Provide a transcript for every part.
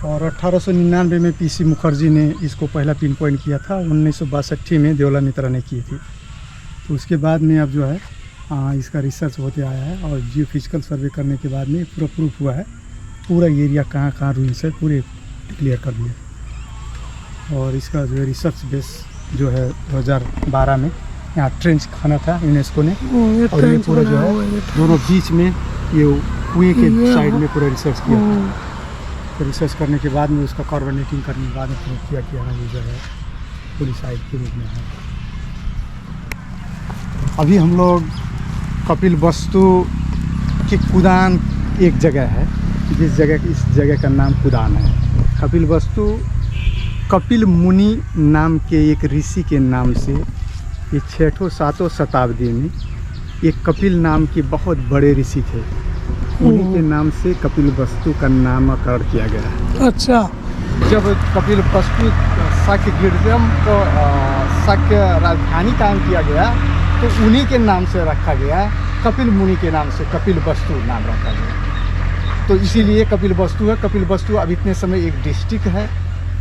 और 1899 में पीसी मुखर्जी ने इसको पहला पिन पॉइंट किया था। 1962 में देवला मित्रा ने की थी। तो उसके बाद में अब जो है इसका रिसर्च होते आया है और जियो फिजिकल सर्वे करने के बाद में पूरा प्रूफ हुआ है, पूरा एरिया कहाँ कहाँ रूइंस है पूरे क्लियर कर दिया। और इसका जो है रिसर्च बेस जो है 2012 में यहाँ ट्रेंच खाना था यूनेस्को ने, और ये पूरा जो है दोनों बीच में ये कुएं के साइड में पूरा रिसर्च किया था। तो रिसर्च करने के बाद में उसका कार्बोनेटिंग करने के बाद में प्रूफ किया कि हाँ ये जो है पूरी साइड के रूप में है। अभी हम लोग कपिल वस्तु की कुदान एक जगह है, इस जगह का नाम कुदान है। कपिल वस्तु कपिल मुनि नाम के एक ऋषि के नाम से ये 6वीं-7वीं शताब्दी में एक कपिल नाम के बहुत बड़े ऋषि थे, उन्हीं के नाम से कपिल वस्तु का नामकरण किया गया। अच्छा, जब कपिल वस्तु शाक्य गिरजम को शाक्य राजधानी कायम किया गया तो उन्हीं के नाम से रखा गया, कपिल मुनि के नाम से कपिल वस्तु नाम रखा गया। तो इसीलिए कपिल वस्तु है। कपिल वस्तु अब इतने समय एक डिस्ट्रिक्ट है,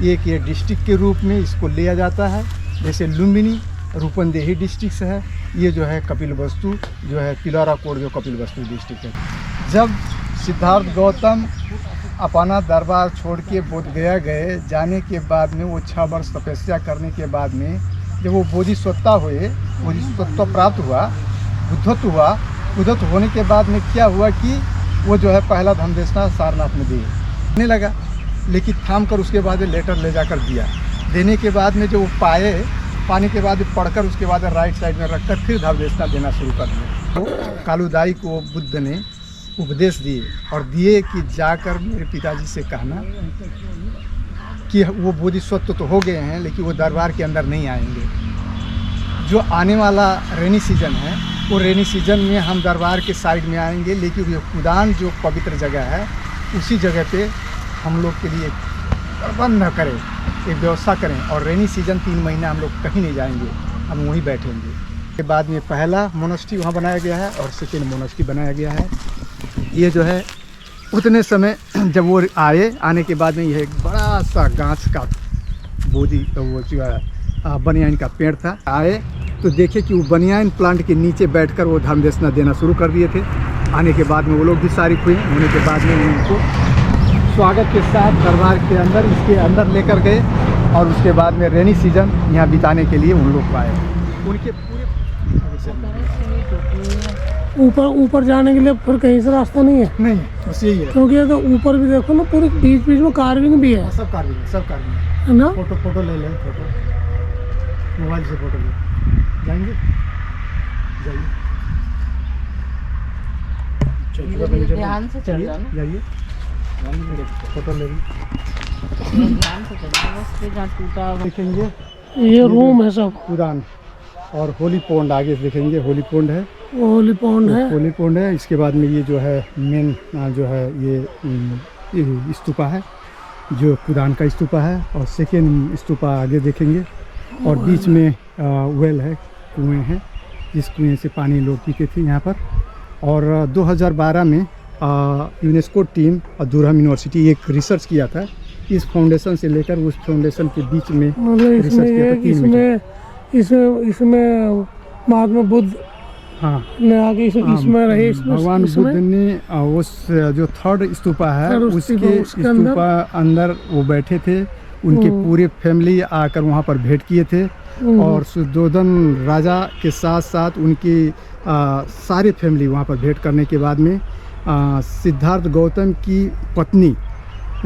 एक ये डिस्ट्रिक्ट के रूप में इसको लिया जाता है। जैसे लुम्बिनी रूपंदेही डिस्ट्रिक्ट है, ये जो है कपिल वस्तु जो है पिलौरा कोट जो कपिल वस्तु डिस्ट्रिक्ट है। जब सिद्धार्थ गौतम अपना दरबार छोड़ के बोधगया गए, जाने के बाद में वो 6 वर्ष तपस्या करने के बाद में जब वो बोधिसत्ता हुए, बोधिसत्व प्राप्त हुआ, बुद्धत्व हुआ, बुद्धत्व होने के बाद में क्या हुआ कि वो जो है पहला धम्मदेशना सारनाथ में देने लगा, लेकिन थाम कर उसके बाद लेटर ले जाकर दिया। देने के बाद में जो वो पाने के बाद पढ़कर उसके बाद राइट साइड में रखकर फिर धम्मदेशना देना शुरू कर दिया। तो कालूदाई को बुद्ध ने उपदेश दिए और दिए कि जाकर मेरे पिताजी से कहना कि वो बोधिसत्व तो हो गए हैं लेकिन वो दरबार के अंदर नहीं आएंगे। जो आने वाला रेनी सीजन है वो रेनी सीजन में हम दरबार के साइड में आएंगे, लेकिन ये कुदान जो पवित्र जगह है उसी जगह पे हम लोग के लिए प्रबंध करें, एक व्यवस्था करें, और रेनी सीजन 3 महीना हम लोग कहीं नहीं जाएंगे, हम वहीं बैठेंगे। के बाद में पहला मोनास्ट्री वहाँ बनाया गया है और सेकेंड मोनास्ट्री बनाया गया है। ये जो है उतने समय जब वो आने के बाद में यह एक बड़ा सा गाछ का बोधी वो जो है बनियान का पेड़ था। आए तो देखे कि वो बनियान प्लांट के नीचे बैठकर वो धम्मदेशना देना शुरू कर दिए थे। आने के बाद में वो लोग भी शारिक हुए। होने के बाद में उनको स्वागत के साथ दरबार के अंदर इसके अंदर लेकर गए और उसके बाद में रेनी सीजन यहाँ बिताने के लिए उन लोग आए। उनके पूरे ऊपर जाने के लिए फिर कहीं से रास्ता नहीं है? नहीं, बस यही है। क्योंकि तो ऊपर भी देखो ना, पूरे बीच में कार्विंग भी है। सब कार्विंग है ना। फोटो ले लें, फोटो मोबाइल से फोटो ले जाएंगे, जाइए ध्यान से चल जाना, जाइए फोटो ले ध्यान से चलना, बस जहाँ टूटा देखेंगे। ये रूम है सब कुदान और होली पॉन्ड आगे देखेंगे, होली पॉन्ड है, होली पॉन्ड है। इसके बाद में ये जो है मेन जो है ये स्तूपा है जो कुदान का स्तूपा है, और सेकेंड स्तूपा आगे देखेंगे। और बीच में वेल है, कुएं हैं, जिस कुएं से पानी लोग पीते थे यहाँ पर। और 2012 में यूनेस्को टीम और दुरहम यूनिवर्सिटी एक रिसर्च किया था इस फाउंडेशन से लेकर उस फाउंडेशन के बीच में रिसर्च किया था 3 मीटर। इसमें महात्मा बुद्ध ने आगे इसमें रहे। भगवान बुद्ध ने उस जो 3rd स्तूपा है उसके स्तूपा अंदर वो बैठे थे, उनके पूरे फैमिली आकर वहाँ पर भेंट किए थे। और सुद्धोधन राजा के साथ साथ उनकी सारी फैमिली वहाँ पर भेंट करने के बाद में सिद्धार्थ गौतम की पत्नी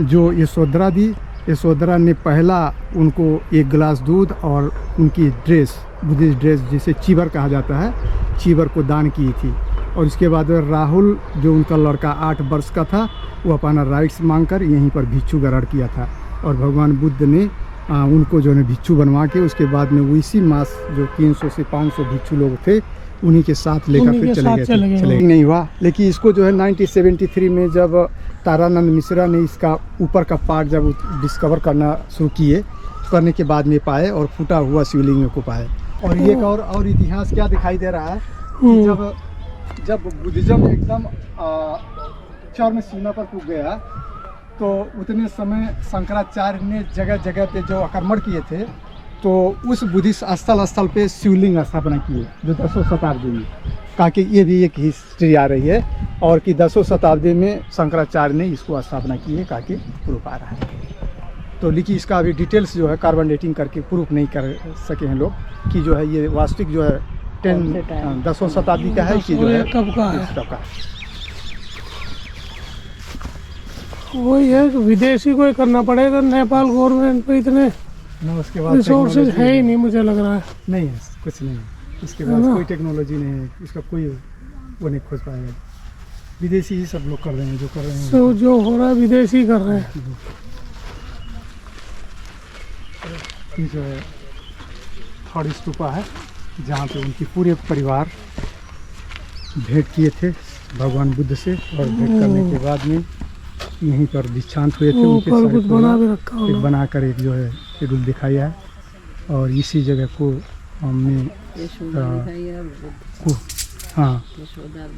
जो यशोधरा थी, यशोधरा ने पहला उनको 1 गिलास दूध और उनकी ड्रेस, बुद्धिस्ट ड्रेस जिसे चीवर कहा जाता है, चीवर को दान की थी। और इसके बाद राहुल जो उनका लड़का 8 वर्ष का था, वो अपना राइट्स मांगकर यहीं पर भिक्षु ग्रहण किया था। और भगवान बुद्ध ने उनको जो है भिक्षु बनवा के उसके बाद में वो इसी मास जो 300 से 500 भिक्षु लोग थे उन्हीं के साथ लेकर फिर चले गए। नहीं हुआ, लेकिन इसको जो है 1973 में जब तारानंद मिश्रा ने इसका ऊपर का पार्ट जब डिस्कवर करना शुरू करने के बाद में पाए और फूटा हुआ शिवलिंग को पाए। और ये और इतिहास क्या दिखाई दे रहा है कि जब बुद्धिज्म एकदम चरम सीमा पर पहुंच गया तो उतने समय शंकराचार्य ने जगह जगह पे जो आक्रमण किए थे, तो उस बुद्धिस्ट स्थल पे शिवलिंग स्थापना किए जो 10वीं शताब्दी में। कहा कि ये भी एक हिस्ट्री आ रही है और कि 10वीं शताब्दी में शंकराचार्य ने इसको स्थापना की है, कहा कि प्रूफ आ रहा है। तो लेकिन इसका अभी डिटेल्स जो है कार्बन डेटिंग करके प्रूफ नहीं कर सके हैं लोग कि जो है ये वास्तविक जो है 10वीं शताब्दी का है कि जो है कब का है। इस तब का। वही है कि विदेशी को ही करना पड़ेगा, नेपाल गवर्नमेंट पे इतने ना उसके बाद रिसोर्सेज है ही नहीं, मुझे लग रहा है। नहीं है, कुछ नहीं है इसके पास, कोई टेक्नोलॉजी नहीं है, उसका कोई वो नहीं खोज पाएगा। विदेशी ही सब लोग कर रहे हैं जो कर रहे हैं। तो जो हो रहा है विदेशी कर रहे हैं। ये जो है थर्ड स्तूपा है जहाँ पे उनकी पूरे परिवार भेंट किए थे भगवान बुद्ध से, और भेंट करने के बाद में यहीं पर दीक्षांत हुए थे। उनके ऊपर सारे कुछ बना परिवार भी रखा एक होगा। बनाकर एक जो है शेड्यूल दिखाया है, और इसी जगह को हमने हाँ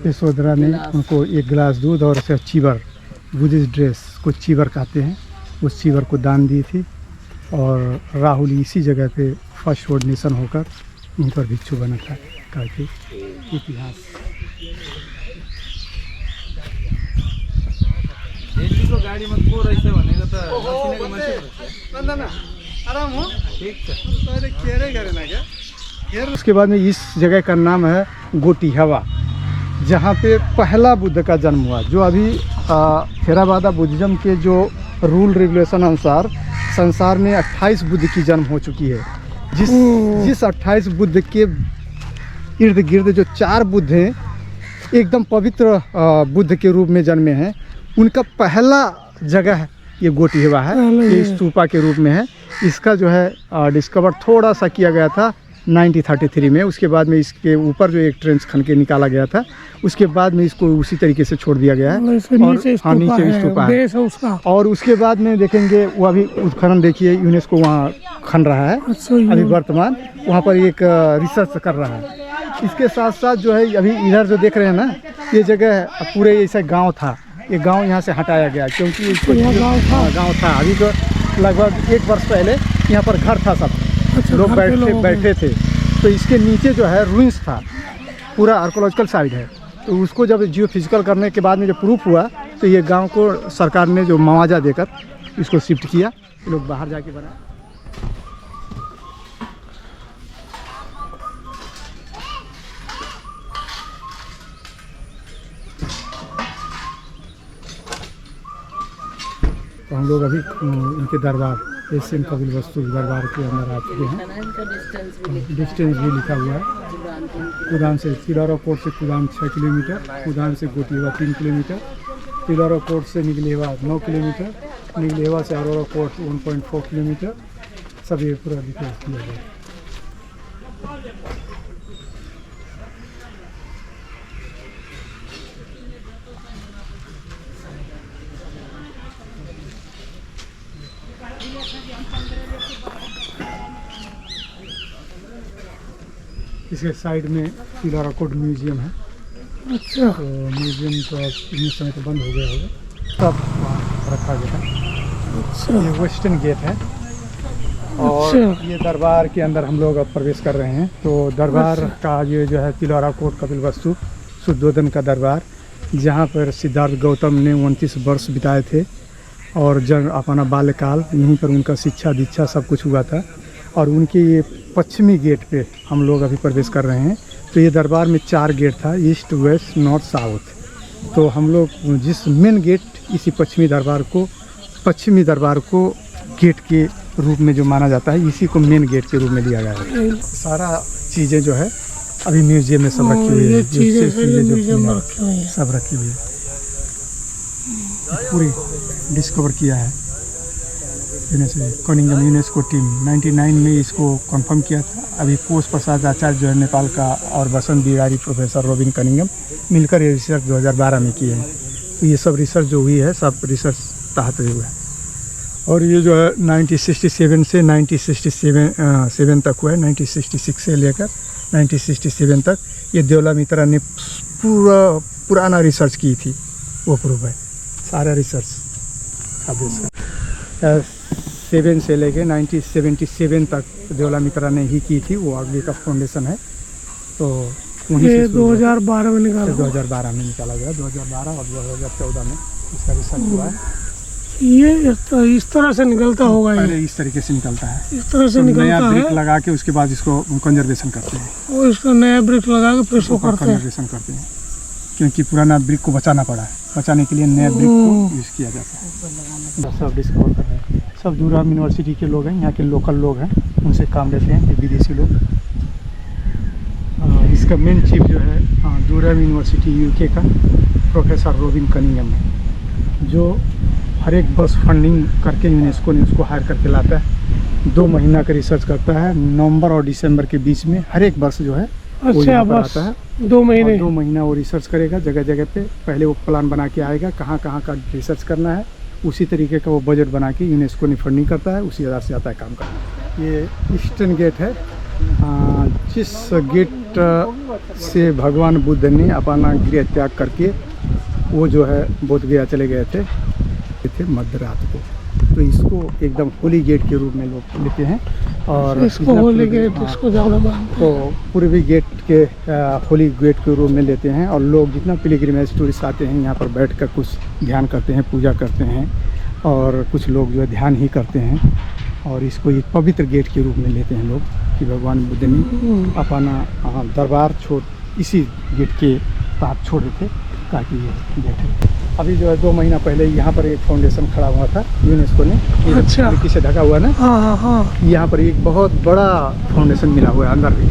यशोधरा ने उनको एक गिलास दूध और ऐसे चीवर, बुद्धिस्ट ड्रेस को चीवर कहते हैं, उस चीवर को दान दी थी। और राहुल इसी जगह पे फर्स्ट ऑर्डिनेशन होकर यहीं पर भिक्षु बना था, करके इतिहास। को गाडी में को रहेछ भनेको त मसिनेको मान्छे आराम हो ठीक छ। पहले केरे गरेन क्या। फिर उसके बाद में इस जगह का नाम है गोटी हवा, जहाँ पे पहला बुद्ध का जन्म हुआ। जो अभी थेरावादा बुद्धिज्म के जो रूल रेगुलेशन अनुसार संसार में 28 बुद्ध की जन्म हो चुकी है। जिस 28 बुद्ध के इर्द गिर्द जो 4 बुद्ध हैं एकदम पवित्र बुद्ध के रूप में जन्मे हैं, उनका पहला जगह ये गोटी हवा है, ये स्तूपा के रूप में है। इसका जो है डिस्कवर थोड़ा सा किया गया था 1933 में। उसके बाद में इसके ऊपर जो एक ट्रेंच खन के निकाला गया था, उसके बाद में इसको उसी तरीके से छोड़ दिया गया है। नीचे स्तूपा है बेस है उसका। और उसके बाद में देखेंगे वो अभी उत्खनन देखिए, यूनेस्को वहाँ खन रहा है अभी वर्तमान, वहाँ पर एक रिसर्च कर रहा है। इसके साथ साथ जो है अभी इधर जो देख रहे हैं ना, ये जगह पूरे ऐसा गाँव था, ये गांव यहाँ से हटाया गया क्योंकि इसको गांव था। अभी तो लगभग 1 वर्ष पहले यहाँ पर घर था, सब लोग बैठे थे। तो इसके नीचे जो है रूइंस था, पूरा आर्कोलॉजिकल साइट है। तो उसको जब जियो फिजिकल करने के बाद में जब प्रूफ हुआ, तो ये गांव को सरकार ने जो मुआवजा देकर इसको शिफ्ट किया, लोग बाहर जाके बनाए। तो हम लोग अभी इनके दरबार एशियन कपिलवस्तु दरबार के अंदर आ चुके हैं। डिस्टेंस भी लिखा हुआ है। कुदान से तिलौरा कोट से कुदान 6 किलोमीटर, कुदान से गोटीहवा 3 किलोमीटर, तिलौरा कोट से निगलेवा 9 किलोमीटर, निगलेवा से अरोरा कोट 1.4 किलोमीटर। सब ये पूरा डिटेल्स दिया गया है। इसके साइड में तिलौरा कोट म्यूजियम है। अच्छा, तो म्यूजियम तो अब इतने समय तो बंद हो गया होगा, तब वहाँ रखा गया है। अच्छा, ये वेस्टर्न गेट है और ये दरबार के अंदर हम लोग अब प्रवेश कर रहे हैं। तो दरबार का ये जो है तिलौरा कोट कपिलवस्तु शुद्धोदन का दरबार, जहाँ पर सिद्धार्थ गौतम ने 29 वर्ष बिताए थे और जब अपना बाल्यकाल यहीं पर उनका शिक्षा दीक्षा सब कुछ हुआ था। और उनके ये पश्चिमी गेट पे हम लोग अभी प्रवेश कर रहे हैं। तो ये दरबार में 4 गेट था, ईस्ट वेस्ट नॉर्थ साउथ। तो हम लोग जिस मेन गेट इसी पश्चिमी दरबार को गेट के रूप में जो माना जाता है, इसी को मेन गेट के रूप में लिया गया है। सारा चीज़ें जो है अभी म्यूजियम में सब रखी हुई है, सब रखी हुई है, पूरी डिस्कवर किया है कनिंगम यूनेस्को टीम 99 में इसको कंफर्म किया था। अभी कोश प्रसाद आचार्य जो है नेपाल का और बसंत बिहारी प्रोफेसर रॉबिन कनिंगम मिलकर ये रिसर्च 2012 में किए हैं। तो ये सब रिसर्च जो हुई है सब रिसर्च तहत हुआ है। और ये जो है 1967 से 1967 तक हुआ है, 1966 से लेकर 1967 तक ये देवला मित्रा ने पुराना रिसर्च की थी, वो प्रूफ है सारा रिसर्च। अभी से 7 से लेके 1977 तक देवला मित्रा ने ही की थी, वो आगे का फाउंडेशन है। तो वहीं ये से शुरू हुआ। 2012 में निकाला। 2012 में निकाला गया, 2012 और 2014 में इसका रिसर्च हुआ है। ये इस तरह से निकलता होगा, ये पहले इस तरीके से निकलता है, इस तरह से तो नया निकलता ब्रिक है। लगा के उसके बाद इसको कंजर्वेशन करते हैं, वो इसका नया ब्रिक लगा के फिर इसको करते हैं। कंजर्वेशन करते हैं, क्योंकि पुराना ब्रिक को बचाना पड़ा है, बचाने के लिए नया ब्रिक को यूज़ किया जाता है। सब डिस्कवर कर रहे हैं, सब दूरम यूनिवर्सिटी के लोग हैं, यहाँ के लोकल लोग हैं, उनसे काम लेते हैं, ये विदेशी लोग। इसका मेन चीफ जो है दूरम यूनिवर्सिटी यूके का प्रोफेसर रॉबिन कनिंघम है, जो हर एक वर्ष फंडिंग करके यूनेस्को ने उसको हायर करके लाता है। 2 महीना का रिसर्च करता है, नवंबर और दिसंबर के बीच में हर एक वर्ष जो है वो अच्छा, यहाँ पर बस आता है। 2 महीने। 2 महीना वो रिसर्च करेगा जगह जगह पे, पहले वो प्लान बना के आएगा कहाँ कहाँ का रिसर्च करना है, उसी तरीके का वो बजट बना के यूनेस्को ने फंडिंग करता है, उसी आधार से आता है काम का। ये ईस्टर्न गेट है, जिस गेट से भगवान बुद्ध ने अपना गृह त्याग करके वो जो है बोध गया चले गए थे मध्य रात को, तो इसको एकदम होली गेट के रूप में लोग लेते हैं। और इसको होली गेट, इसको ज़्यादा मानते हैं। तो पूर्वी गेट के होली गेट के रूप में लेते हैं, और लोग जितना पिलग्रिमेज टूरिस्ट आते हैं यहाँ पर बैठ कर कुछ ध्यान करते हैं, पूजा करते हैं, और कुछ लोग जो है ध्यान ही करते हैं, और इसको एक पवित्र गेट के रूप में लेते हैं लोग, कि भगवान बुद्ध ने अपना दरबार इसी गेट के पास छोड़े थे, ताकि ये गेट है। अभी जो है 2 महीना पहले यहाँ पर एक फाउंडेशन खड़ा हुआ था यूनेस्को ने, अच्छा, मिट्टी से ढका हुआ ना, हाँ हाँ हाँ। यहाँ पर एक बहुत बड़ा फाउंडेशन मिला हुआ है अंदर भी।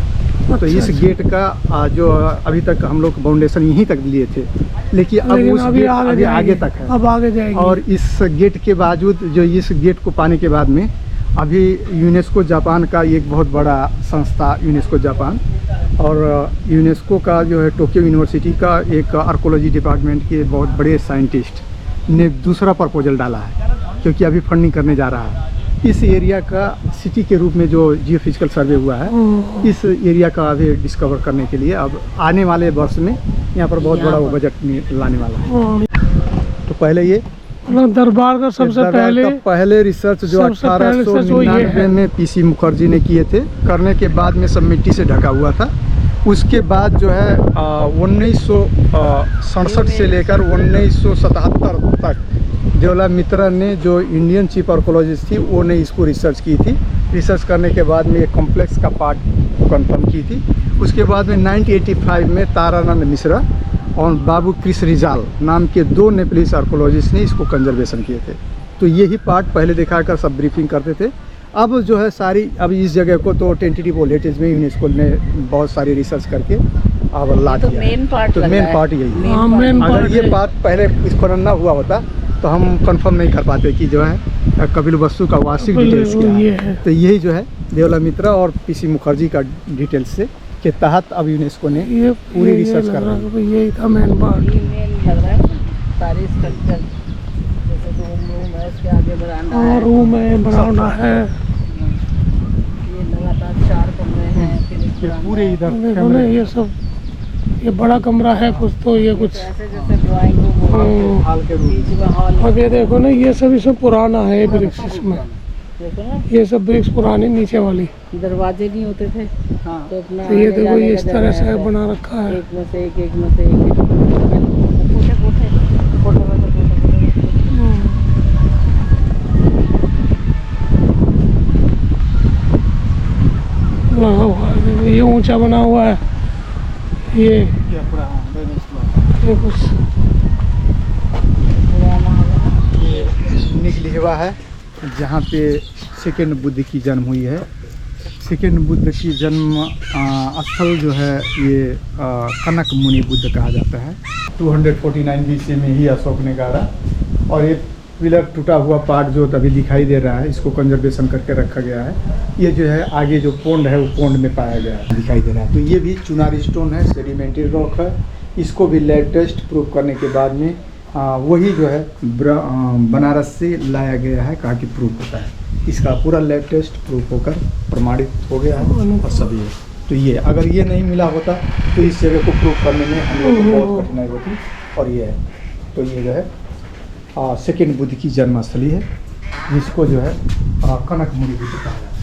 तो इस गेट का जो अभी तक हम लोग फाउंडेशन यहीं तक लिए थे, लेकिन अब उस गेट अभी आगे तक है, अब आगे जाएगी। और इस गेट के बावजूद जो इस गेट को पाने के बाद में अभी यूनेस्को जापान का एक बहुत बड़ा संस्था, यूनेस्को जापान और यूनेस्को का जो है टोक्यो यूनिवर्सिटी का एक आर्कोलॉजी डिपार्टमेंट के बहुत बड़े साइंटिस्ट ने दूसरा प्रपोजल डाला है, क्योंकि अभी फंडिंग करने जा रहा है। इस एरिया का सिटी के रूप में जो जियोफिजिकल सर्वे हुआ है, इस एरिया का अभी डिस्कवर करने के लिए अब आने वाले वर्ष में यहाँ पर बहुत बड़ा वो बजट लाने वाला है। तो पहले ये दरबार का सबसे पहले रिसर्च जो 1899 में पीसी मुखर्जी ने किए थे, करने के बाद में सब मिट्टी से ढका हुआ था। उसके बाद जो है 1967 से लेकर 1977 तक देवला मित्रा ने, जो इंडियन चीफ आर्कोलॉजिस्ट थी, वो ने इसको रिसर्च की थी। रिसर्च करने के बाद में एक कॉम्प्लेक्स का पार्ट कंफर्म की थी। उसके बाद में 1985 में तारानंद मिश्रा और बाबू कृष्ण रिजाल नाम के 2 नेपलीस आर्कोलॉजिस्ट ने इसको कंजर्वेशन किए थे। तो यही पार्ट पहले दिखाकर सब ब्रीफिंग करते थे। अब जो है सारी, अब इस जगह को तो टेंटेटिव हेरिटेज में यूनेस्को ने बहुत सारी रिसर्च करके अब ला दिया। तो मेन पार्ट यही है। अगर ये पार्ट पहले इसको न हुआ होता तो हम कंफर्म नहीं कर पाते कि जो है कपिल वस्तु का वार्षिक डिटेल्स क्या है। तो यही जो है देवला मित्रा और पीसी मुखर्जी का डिटेल्स से के तहत अब यूनेस्को ने पूरी रिसर्च कर रहा है। यही था मेन पार्ट। सारे स्ट्रक्चर जैसे रूम है, उसके आगे बरामदा है, रूम है, बरामदा है, ये लगातार 4 कमरे हैं, फिर एक ये पूरे इधर देखो ना, ये सब, ये बड़ा कमरा है कुछ, तो ये कुछ ऐसे जैसे ड्राइंग रूम हो, हाल के रूप बीच में हॉल। अब ये देखो ना, ये सब पुराना है ब्रिक्स इसमें, देखो ना, ये सब ब्रिक्स पुरानी नीचे वाली। दरवाजे नहीं होते थे, हाँ। तो अपना तो ये आने देखो, जाने ये का इस तरह जगह से है। बना रखा है। एक में से एक में से एक कोठे कोठे कोठे में से लगा हुआ है, ये ऊंचा बना हुआ है, ये कुछ निकलिवा है, जहाँ पे सेकेंड बुद्ध की जन्म हुई है। सेकेंड बुद्ध की जन्म स्थल जो है ये कनक मुनि बुद्ध कहा जाता है। 249 BC में ही अशोक ने गाड़ा, और ये पिलर टूटा हुआ पार्ट जो अभी दिखाई दे रहा है, इसको कंजर्वेशन करके रखा गया है। ये जो है आगे जो पोंड है वो पोंड में पाया गया है, दिखाई दे रहा है। तो ये भी चुनारी स्टोन है, सेडिमेंट्री रॉक है। इसको भी लैब टेस्ट प्रूव करने के बाद में वही जो है बनारस से लाया गया है, कहा कि प्रूफ होता है। इसका पूरा लैब टेस्ट प्रूफ होकर प्रमाणित हो गया है और सभी है। तो ये अगर ये नहीं मिला होता तो इस जगह को प्रूफ करने में हम लोग को बहुत कठिनाई होती, और ये है। तो ये जो है सेकेंड बुद्ध की जन्मस्थली है, जिसको जो है कनक मुनि बुद्ध कहा जाता है।